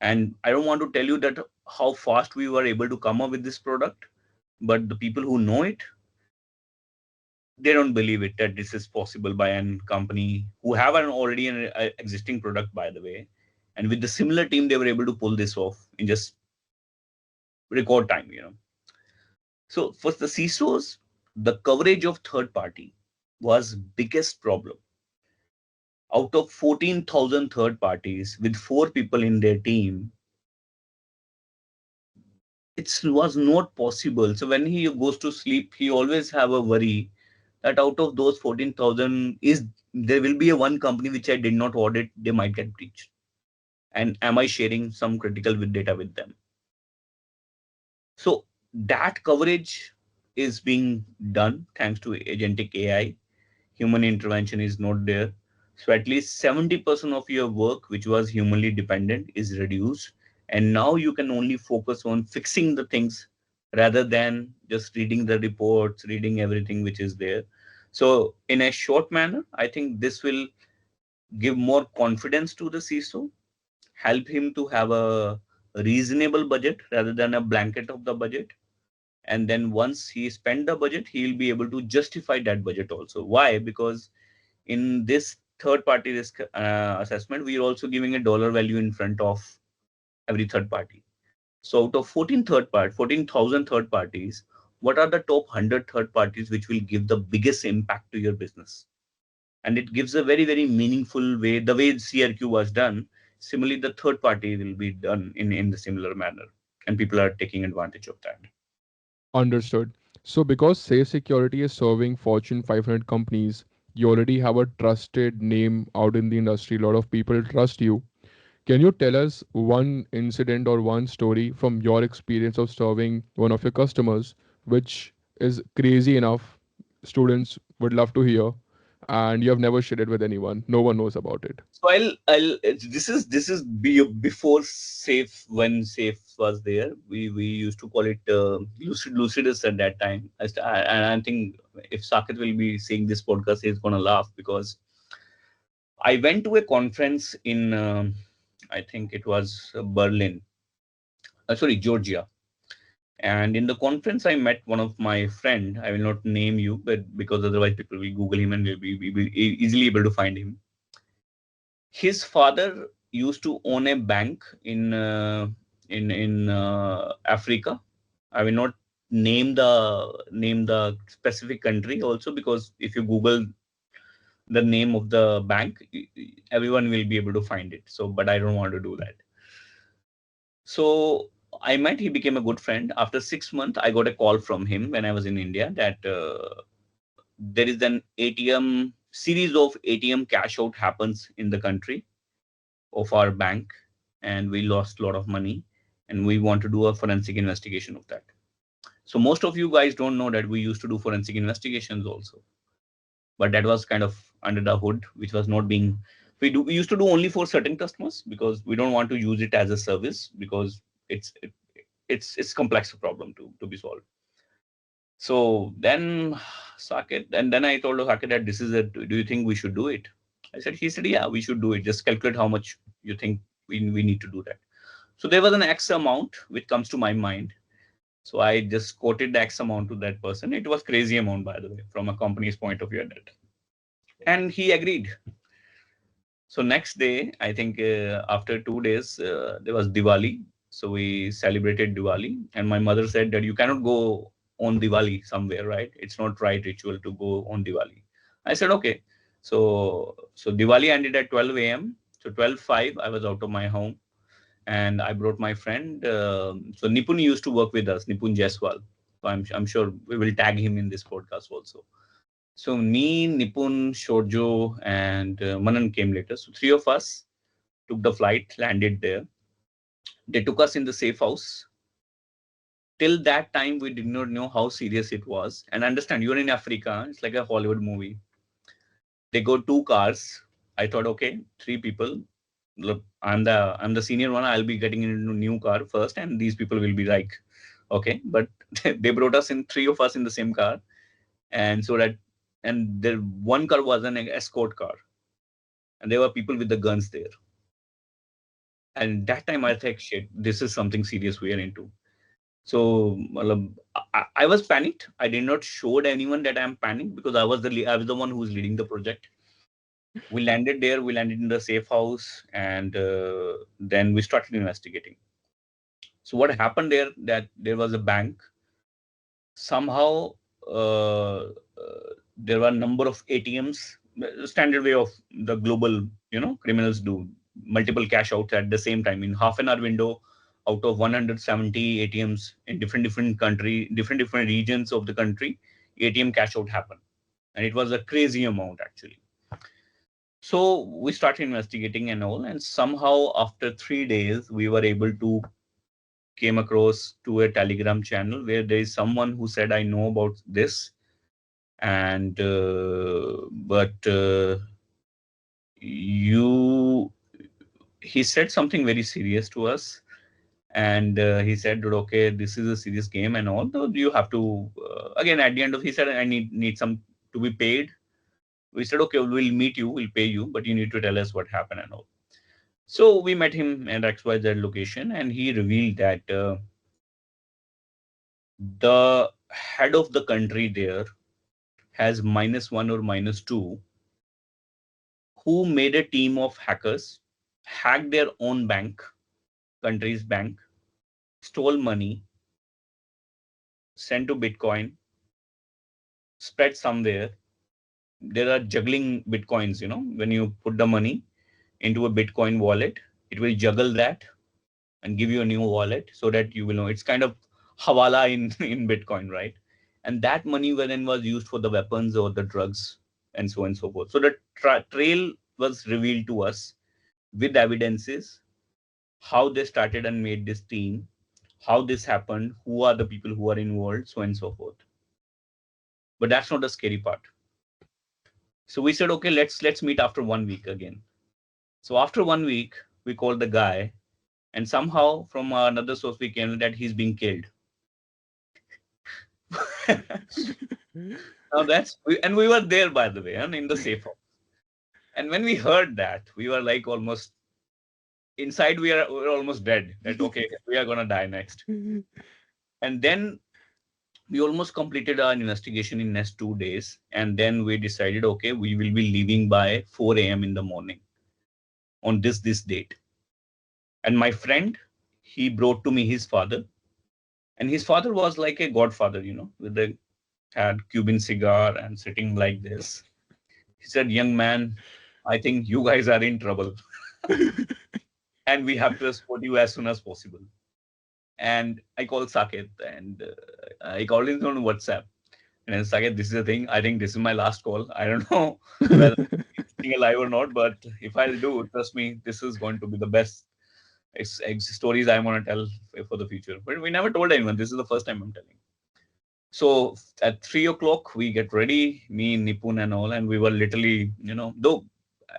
And I don't want to tell you that how fast we were able to come up with this product, but the people who know it, they don't believe it that this is possible by an company who have an already an existing product, by the way. And with the similar team, they were able to pull this off in just record time. So for the CISOs, the coverage of third party was biggest problem. Out of 14,000 third parties with four people in their team, it was not possible. So when he goes to sleep, he always have a worry that out of those 14,000, is there will be a one company which I did not audit, they might get breached. And am I sharing some critical with data with them? So that coverage is being done thanks to agentic AI. Human intervention is not there. So at least 70% of your work, which was humanly dependent, is reduced. And now you can only focus on fixing the things rather than just reading the reports, reading everything which is there. So in a short manner, I think this will give more confidence to the CISO, help him to have a reasonable budget rather than a blanket of the budget. And then once he spend the budget, he'll be able to justify that budget also. Why? Because in this third party risk assessment, we are also giving a dollar value in front of every third party. So out of 14,000 third parties, what are the top 100 third parties which will give the biggest impact to your business? And it gives a very, very meaningful way, the way CRQ was done. Similarly, the third party will be done in the similar manner. And people are taking advantage of that. Understood. So, because Safe Security is serving Fortune 500 companies, you already have a trusted name out in the industry. A lot of people trust you. Can you tell us one incident or one story from your experience of serving one of your customers, which is crazy enough students would love to hear, and you have never shared it with anyone? No one knows about it. So this is before Safe, when Safe was there. We used to call it Lucideus at that time. And I think if Saket will be seeing this podcast, he's gonna laugh, because I went to a conference in I think it was Berlin, sorry, Georgia. And in the conference, I met one of my friend. I will not name you, but because otherwise people will Google him and will be easily able to find him. His father used to own a bank in Africa. I will not name the specific country also, because if you Google the name of the bank, everyone will be able to find it. So, but I don't want to do that. So I met. He became a good friend. After 6 months, I got a call from him when I was in India that there is an ATM series of ATM cash out happens in the country of our bank, and we lost a lot of money, and we want to do a forensic investigation of that. So most of you guys don't know that we used to do forensic investigations also, but that was kind of under the hood, which was not being, we used to do only for certain customers, because we don't want to use it as a service, because it's complex problem to be solved. So then Saket, and then I told Saket that this is a, do you think we should do it? He said, yeah, we should do it. Just calculate how much you think we need to do that. So there was an X amount which comes to my mind. So I just quoted the X amount to that person. It was crazy amount, by the way, from a company's point of view at that. And he agreed. So next day, I think after 2 days, there was Diwali. So we celebrated Diwali. And my mother said that you cannot go on Diwali somewhere, right? It's not right ritual to go on Diwali. I said, okay. So Diwali ended at 12 a.m. So 12:05, I was out of my home, and I brought my friend. So Nipun used to work with us, Nipun Jaiswal. So I'm sure we will tag him in this podcast also. So me, Nipun, Shorjo, and Manan came later. So three of us took the flight, landed there. They took us in the safe house. Till that time, we did not know how serious it was. And understand, you're in Africa, it's like a Hollywood movie. They go two cars. I thought, okay, three people. Look, I'm the senior one. I'll be getting into new car first, and these people will be like, okay. But they brought us in, three of us in the same car, and so that, and the one car was an escort car, and there were people with the guns there. And that time I think, shit, this is something serious we are into. So I was panicked. I did not show anyone that I'm panicked because I was the one who was leading the project. We landed there. We landed in the safe house, and then we started investigating. So what happened there? That there was a bank. Somehow there were a number of ATMs. Standard way of the global, criminals do multiple cash outs at the same time in half an hour window. Out of 170 ATMs in different country, different regions of the country, ATM cash out happened, and it was a crazy amount actually. So we started investigating and all, and somehow after 3 days, we were able to came across to a Telegram channel where there is someone who said, "I know about this," and but you, he said something very serious to us, and he said, "Okay, this is a serious game and all. Though you have to again at the end of he said, I need some to be paid." We said, "Okay, we'll meet you, we'll pay you, but you need to tell us what happened and all." So we met him at XYZ location, and he revealed that the head of the country there has -1 or -2 who made a team of hackers, hacked their own bank, country's bank, stole money, sent to Bitcoin, spread somewhere. There are juggling Bitcoins, when you put the money into a Bitcoin wallet, it will juggle that and give you a new wallet so that you will know. It's kind of hawala in Bitcoin, right? And that money then was used for the weapons or the drugs and so on and so forth. So the trail was revealed to us with evidences, how they started and made this team, how this happened, who are the people who are involved, so on and so forth. But that's not the scary part. So we said, okay, let's meet after 1 week again. So after 1 week, we called the guy, and somehow from another source we came that he's being killed. Now and we were there, by the way, and in the safe house. And when we heard that, we were like almost inside. We were almost dead. That okay, we are gonna die next. And then we almost completed our investigation in next 2 days, and then we decided, okay, we will be leaving by 4 a.m. in the morning on this date. And my friend, he brought to me his father, and his father was like a godfather, with a had Cuban cigar and sitting like this. He said, "Young man, I think you guys are in trouble, and we have to escort you as soon as possible." And I called Saket, and I called him on WhatsApp. And then, Saket, this is the thing. I think this is my last call. I don't know whether I'm still alive or not, but if I do, trust me, this is going to be the best stories I want to tell for the future. But we never told anyone. This is the first time I'm telling. So at 3 o'clock, we get ready, me, Nipun, and all, and we were literally, though,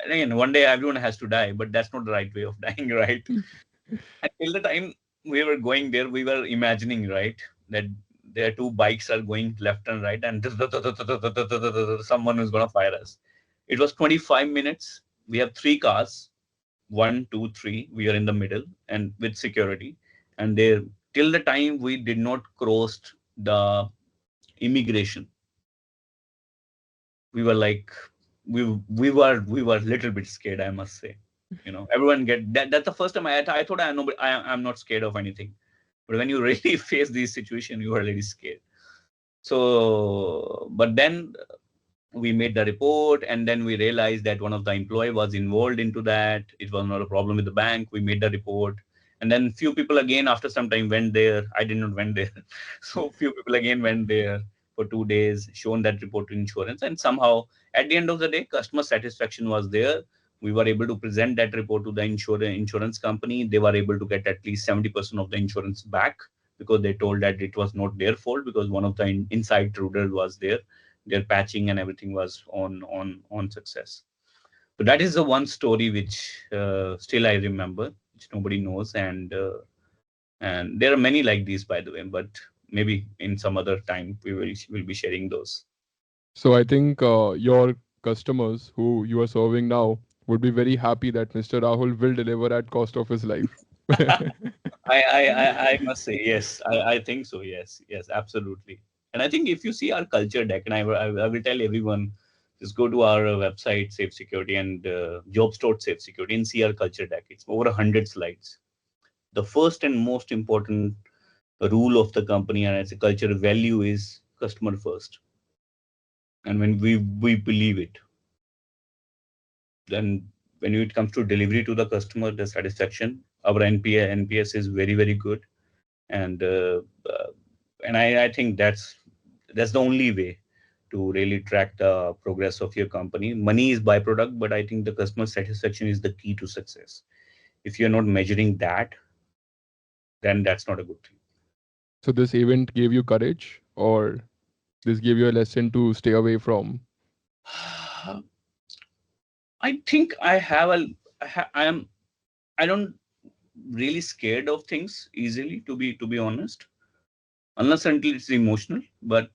again, one day everyone has to die, but that's not the right way of dying, right? Until the time we were going there, we were imagining, right, that there are two bikes are going left and right, and someone is going to fire us. It was 25 minutes. We have three cars, one, two, three. We are in the middle, and with security. And there, till the time we did not cross the immigration, we were like, we were a little bit scared, I must say. Everyone get that. That's the first time I thought I know, but I'm not scared of anything. But when you really face these situations, you are really scared. So, but then we made the report, and then we realized that one of the employee was involved into that. It was not a problem with the bank. We made the report, and then few people again after some time went there. I did not went there, so few people again went there for 2 days, shown that report to insurance, and somehow at the end of the day, customer satisfaction was there. We were able to present that report to the insurance company. They were able to get at least 70% of the insurance back because they told that it was not their fault because one of the inside intruder was there. Their patching and everything was on success. So that is the one story which still I remember, which nobody knows, and there are many like these, by the way. But maybe in some other time we will be sharing those. So I think your customers who you are serving now would be very happy that Mr. Rahul will deliver at cost of his life. I must say yes. I think so. Yes, yes, absolutely. And I think if you see our culture deck, and I will tell everyone, just go to our website, Safe Security, and Safe Security, and see our culture deck. It's over 100 slides. The first and most important rule of the company and as a culture value is customer first. And when we believe it, then when it comes to delivery to the customer, the satisfaction, our NPS is very, very good. And uh, I think that's the only way to really track the progress of your company. Money is byproduct, but I think the customer satisfaction is the key to success. If you're not measuring that, then that's not a good thing. So this event gave you courage, or this gave you a lesson to stay away from? I think I have a I am I don't really scared of things easily, to be honest, unless until it's emotional. But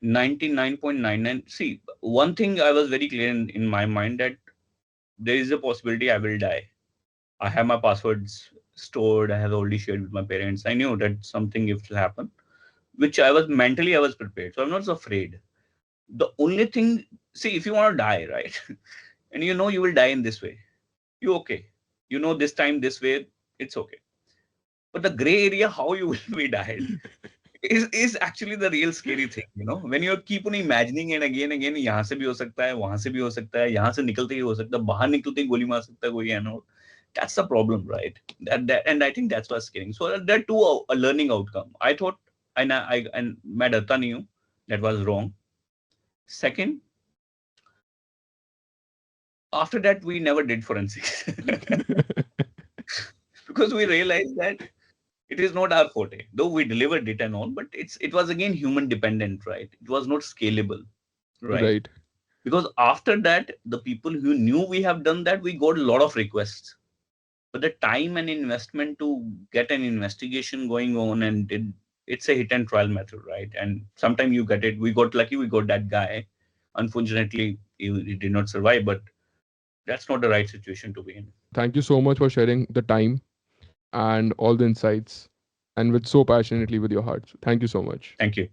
99.99, see, one thing I was very clear in my mind, that there is a possibility I will die. I have my passwords stored, I have already shared with my parents. I knew that something if to happen, which I was prepared, so I'm not so afraid. The only thing, see, if you want to die, right, and you know you will die in this way, you okay, you know this time this way, it's okay. But the gray area, how you will be died, is actually the real scary thing. When you keep on imagining and again, यहाँ से भी हो सकता है, वहां से भी हो सकता है, यहाँ से निकलते ही हो सकता है, बाहर निकलते ही गोली मार सकता है कोई, that's the problem, right? And I think that's what's scary. So there are two a learning outcome. I thought, and मैं डरता नहीं हूँ, that was wrong. Second, after that we never did forensics because we realized that it is not our forte, though we delivered it and all, but it was again human dependent, right? It was not scalable, right? Right. Because after that, the people who knew we have done that, we got a lot of requests. But the time and investment to get an investigation going on, and it's a hit and trial method, right? And sometimes you get it. We got lucky, we got that guy. Unfortunately, he did not survive, but that's not the right situation to be in. Thank you so much for sharing the time and all the insights and with so passionately with your heart. So thank you so much. Thank you.